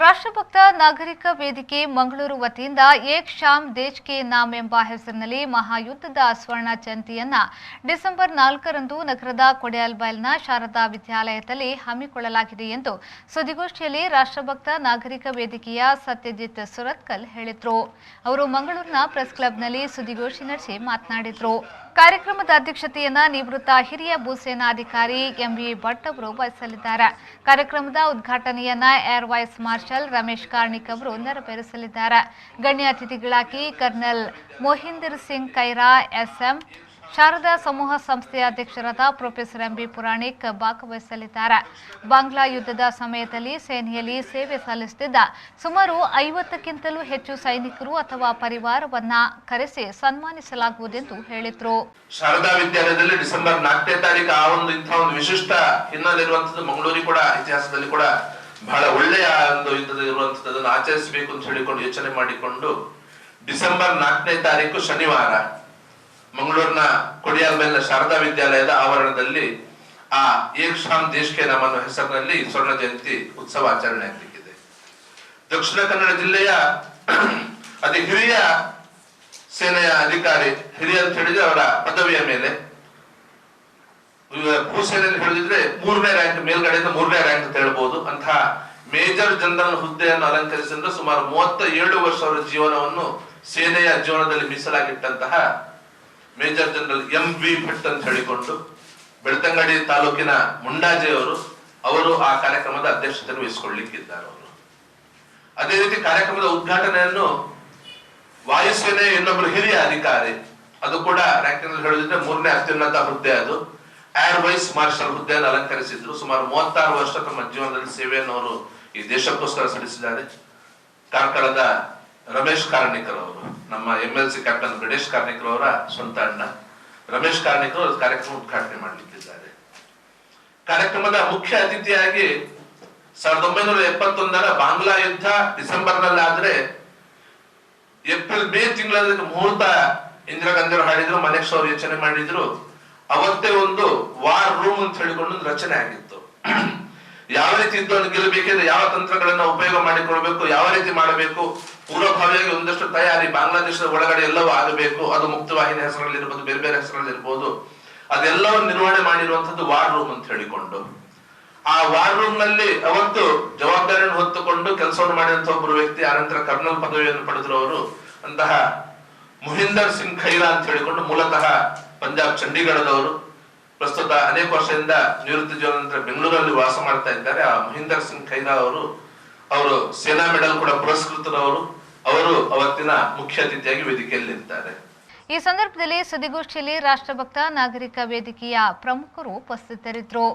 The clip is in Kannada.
ರಾಷ್ಟ್ರಭಕ್ತ ನಾಗರಿಕ ವೇದಿಕೆ ಮಂಗಳೂರು ವತಿಯಿಂದ ಏಕ್ ಶಾಮ್ ದೇಶ್ ಕೆ ನಾಮ್ ಎಂಬ ಹೆಸರಿನಲ್ಲಿ ಮಹಾಯುದ್ಧದ ಸ್ವರ್ಣ ಜಯಂತಿಯನ್ನು ಡಿಸೆಂಬರ್ 4ರಂದು ನಗರದ ಕೊಡೆಯಲ್ಬೈಲ್ನ ಶಾರದಾ ವಿದ್ಯಾಲಯದಲ್ಲಿ ಹಮ್ಮಿಕೊಳ್ಳಲಾಗಿದೆ ಎಂದು ಸುದ್ದಿಗೋಷ್ಠಿಯಲ್ಲಿ ರಾಷ್ಟ್ರಭಕ್ತ ನಾಗರಿಕ ವೇದಿಕೆಯ ಸತ್ಯಜಿತ್ ಸುರತ್ಕಲ್ ಹೇಳಿದರು. ಅವರು ಮಂಗಳೂರಿನ ಪ್ರೆಸ್ ಕ್ಲಬ್ನಲ್ಲಿ ಸುದ್ದಿಗೋಷ್ಠಿ ನಡೆಸಿ ಮಾತನಾಡಿದರು. ಕಾರ್ಯಕ್ರಮದ ಅಧ್ಯಕ್ಷತೆಯನ್ನು ನಿವೃತ್ತ ಹಿರಿಯ ಭೂಸೇನಾಧಿಕಾರಿ ಎಂವಿ ಭಟ್ ಅವರು ವಹಿಸಲಿದ್ದಾರೆ. ಕಾರ್ಯಕ್ರಮದ ಉದ್ಘಾಟನೆಯನ್ನ air vice marshal Ramesh Karnik ಅವರು ನೆರವೇರಿಸಲಿದ್ದಾರೆ. ಗಣ್ಯ ಅತಿಥಿಗಳಾಗಿ ಕರ್ನಲ್ ಮೊಹಿಂದರ್ ಸಿಂಗ್ ಕೈರಾ ಎಸ್ಎಂ, ಶಾರದಾ ಸಮೂಹ ಸಂಸ್ಥೆಯ ಅಧ್ಯಕ್ಷರಾದ ಪ್ರೊಫೆಸರ್ ಎಂಬಿ ಪುರಾಣಿಕ್ ಭಾಗವಹಿಸಲಿದ್ದಾರೆ. ಬಾಂಗ್ಲಾ ಯುದ್ಧದ ಸಮಯದಲ್ಲಿ ಸೇನೆಯಲ್ಲಿ ಸೇವೆ ಸಲ್ಲಿಸುತ್ತಿದ್ದ ಸುಮಾರು 50ಕ್ಕಿಂತಲೂ ಹೆಚ್ಚು ಸೈನಿಕರು ಅಥವಾ ಪರಿವಾರವನ್ನ ಕರೆಸಿ ಸನ್ಮಾನಿಸಲಾಗುವುದೆಂದು ಹೇಳಿದರು. ಶಾರದಾ ವಿದ್ಯಾಲಯದಲ್ಲಿ ಡಿಸೆಂಬರ್ 4ನೇ ತಾರೀಕು ಆ ಒಂದು ವಿಶಿಷ್ಟ ಹಿನ್ನೆಲೆ ಇರುವಂತದ್ದು ಮಂಗಳೂರಿಗೆ ಕೂಡ ಇತಿಹಾಸದಲ್ಲಿ ಕೂಡ ಬಹಳ ಒಳ್ಳೆಯ ಒಂದು ಯುದ್ಧದ ಇರುವಂತದ್ದನ್ನು ಆಚರಿಸಬೇಕು ಅಂತ ಹೇಳಿಕೊಂಡು ಯೋಚನೆ ಮಾಡಿಕೊಂಡು ಡಿಸೆಂಬರ್ 4ನೇ ತಾರೀಕು ಶನಿವಾರ ಮಂಗಳೂರಿನ ಕೊಡಿಯಾಲ್ಬೈಲ್ನ ಶಾರದಾ ವಿದ್ಯಾಲಯದ ಆವರಣದಲ್ಲಿ ಆ ಏಕ್ ಶಾಮ್ ದೇಶ್ ಕೆ ನಾಮ್ ಅನ್ನೋ ಹೆಸರಿನಲ್ಲಿ ಸ್ವರ್ಣ ಜಯಂತಿ ಉತ್ಸವ ಆಚರಣೆ ಆಗಲಿಕ್ಕಿದೆ. ದಕ್ಷಿಣ ಕನ್ನಡ ಜಿಲ್ಲೆಯ ಅತಿ ಹಿರಿಯ ಸೇನೆಯ ಅಧಿಕಾರಿ, ಹಿರಿಯ ಅಂತ ಹೇಳಿದ್ರೆ ಅವರ ಪದವಿಯ ಮೇಲೆ ಭೂಸೇನೆಯಲ್ಲಿ ಹೇಳಿದ್ರೆ 3ನೇ ರ್ಯಾಂಕ್, ಮೇಲ್ಗಡೆಯಿಂದ 3ನೇ ರ್ಯಾಂಕ್ ಅಂತ ಹೇಳ್ಬಹುದು, ಅಂತಹ ಮೇಜರ್ ಜನರಲ್ ಹುದ್ದೆಯನ್ನು ಅಲಂಕರಿಸಿದ್ರೆ ಸುಮಾರು 37 ವರ್ಷ ಅವರ ಜೀವನವನ್ನು ಸೇನೆಯ ಜೀವನದಲ್ಲಿ ಮೀಸಲಾಗಿಟ್ಟಂತಹ ಮೇಜರ್ ಜನರಲ್ ಎಂವಿ ಭಟ್ ಅಂತ ಹೇಳಿಕೊಂಡು ಬೆಳ್ತಂಗಡಿ ತಾಲೂಕಿನ ಮುಂಡಾಜೆ ಅವರು ಆ ಕಾರ್ಯಕ್ರಮದ ಅಧ್ಯಕ್ಷತೆಯನ್ನು ವಹಿಸಿಕೊಳ್ಳಲಿಕ್ಕಿದ್ದಾರೆ. ಅವರು ಅದೇ ರೀತಿ ಕಾರ್ಯಕ್ರಮದ ಉದ್ಘಾಟನೆಯನ್ನು ವಾಯುಸೇನೆ ಇನ್ನೊಬ್ಬರು ಹಿರಿಯ ಅಧಿಕಾರಿ, ಅದು ಕೂಡ ರ್ಯಾಂಕಿಂಗ್ ಹೇಳಿದ್ರೆ 3ನೇ ಅತ್ಯುನ್ನತ ಹುದ್ದೆ, ಅದು ಏರ್ ವೈಸ್ ಮಾರ್ಷಲ್ ಹುದ್ದೆಯನ್ನು ಅಲಂಕರಿಸಿದ್ರು. ಸುಮಾರು 36 ವರ್ಷ ತಮ್ಮ ಜೀವನದಲ್ಲಿ ಸೇವೆಯನ್ನು ಅವರು ಈ ದೇಶಕ್ಕೋಸ್ಕರ ಸಲ್ಲಿಸಿದ್ದಾರೆ. ಕಾರ್ಕಳದ ರಮೇಶ್ ಕಾರ್ಣಿಕರ್ ಅವರು, ನಮ್ಮ MLC ಕ್ಯಾಪ್ಟನ್ ಗಣೇಶ್ ಕಾರ್ಣಿಕರ್ ಅವರ ಸ್ವಂತ ಅಣ್ಣ ರಮೇಶ್ ಕಾರ್ಣಿಕರ್ ಅವರು ಕಾರ್ಯಕ್ರಮ ಉದ್ಘಾಟನೆ ಮಾಡಲಿಕ್ಕಿದ್ದಾರೆ. ಕಾರ್ಯಕ್ರಮದ ಮುಖ್ಯ ಅತಿಥಿಯಾಗಿ 1971ರ ಬಾಂಗ್ಲಾ ಯುದ್ಧ ಡಿಸೆಂಬರ್ ನಲ್ಲಿ ಆದ್ರೆ ಮೇ ತಿಂಗಳ ಮುಹೂರ್ತ ಇಂದಿರಾ ಗಾಂಧಿ ಅವರು ಹಾಡಿದ್ರು, ಮನೇಶ್ ಅವರು ಯೋಚನೆ ಮಾಡಿದ್ರು. ಅವತ್ತೇ ಒಂದು ವಾರ್ ರೂಮ್ ಅಂತ ಹೇಳಿಕೊಂಡು ಒಂದು ರಚನೆ ಆಗಿತ್ತು. ಯಾವ ರೀತಿ ಯುದ್ಧವನ್ನು ಗೆಲ್ಲಬೇಕಿದ್ರೆ ಯಾವ ತಂತ್ರಗಳನ್ನ ಉಪಯೋಗ ಮಾಡಿಕೊಳ್ಬೇಕು, ಯಾವ ರೀತಿ ಮಾಡಬೇಕು, ಪೂರ್ವಭಾವಿಯಾಗಿ ಒಂದಷ್ಟು ತಯಾರಿ ಬಾಂಗ್ಲಾದೇಶದ ಒಳಗಡೆ ಎಲ್ಲವೂ ಆಗಬೇಕು. ಅದು ಮುಕ್ತವಾಹಿನಿ ಹೆಸರಲ್ಲಿ ಇರ್ಬೋದು, ಬೇರೆ ಬೇರೆ ಹೆಸರಲ್ಲಿ ಇರ್ಬೋದು, ಅದೆಲ್ಲವನ್ನು ನಿರ್ವಹಣೆ ಮಾಡಿರುವಂತದ್ದು ವಾರ್ ರೂಮ್ ಅಂತ ಹೇಳಿಕೊಂಡು. ಆ ವಾರ್ ರೂಮ್ ನಲ್ಲಿ ಅವತ್ತು ಜವಾಬ್ದಾರಿಯನ್ನು ಹೊತ್ತುಕೊಂಡು ಕೆಲಸವನ್ನು ಮಾಡಿದಂತಹ ಒಬ್ಬರು ವ್ಯಕ್ತಿ, ಆನಂತರ ಕರ್ನಲ್ ಪದವಿಯನ್ನು ಪಡೆದಿರುವವರು ಅಂತಹ ಮೊಹಿಂದರ್ ಸಿಂಗ್ ಖೈರಾ ಅಂತ ಹೇಳಿಕೊಂಡು, ಮೂಲತಃ ಪಂಜಾಬ್ ಚಂಡೀಗಢದವರು, ಪ್ರಸ್ತುತ ಅನೇಕ ವರ್ಷದಿಂದ ನಿವೃತ್ತಿ ಜೀವನ ನಂತರ ಬೆಂಗಳೂರಲ್ಲಿ ವಾಸ ಮಾಡ್ತಾ ಇದ್ದಾರೆ. ಆ ಮೊಹಿಂದರ್ ಸಿಂಗ್ ಖೈರಾ ಅವರು ಸೇನಾ ಮೆಡಲ್ ಕೂಡ ಪುರಸ್ಕೃತರವರು. ಅವರು ಅವತ್ತಿನ ಮುಖ್ಯ ಅತಿಥಿಯಾಗಿ ವೇದಿಕೆಯಲ್ಲಿ ಇರ್ತಾರೆ. ಈ ಸಂದರ್ಭದಲ್ಲಿ ಸುದ್ದಿಗೋಷ್ಠಿಯಲ್ಲಿ ರಾಷ್ಟ್ರಭಕ್ತ ನಾಗರಿಕ ವೇದಿಕೆಯ ಪ್ರಮುಖರು ಉಪಸ್ಥಿತರಿದ್ದರು.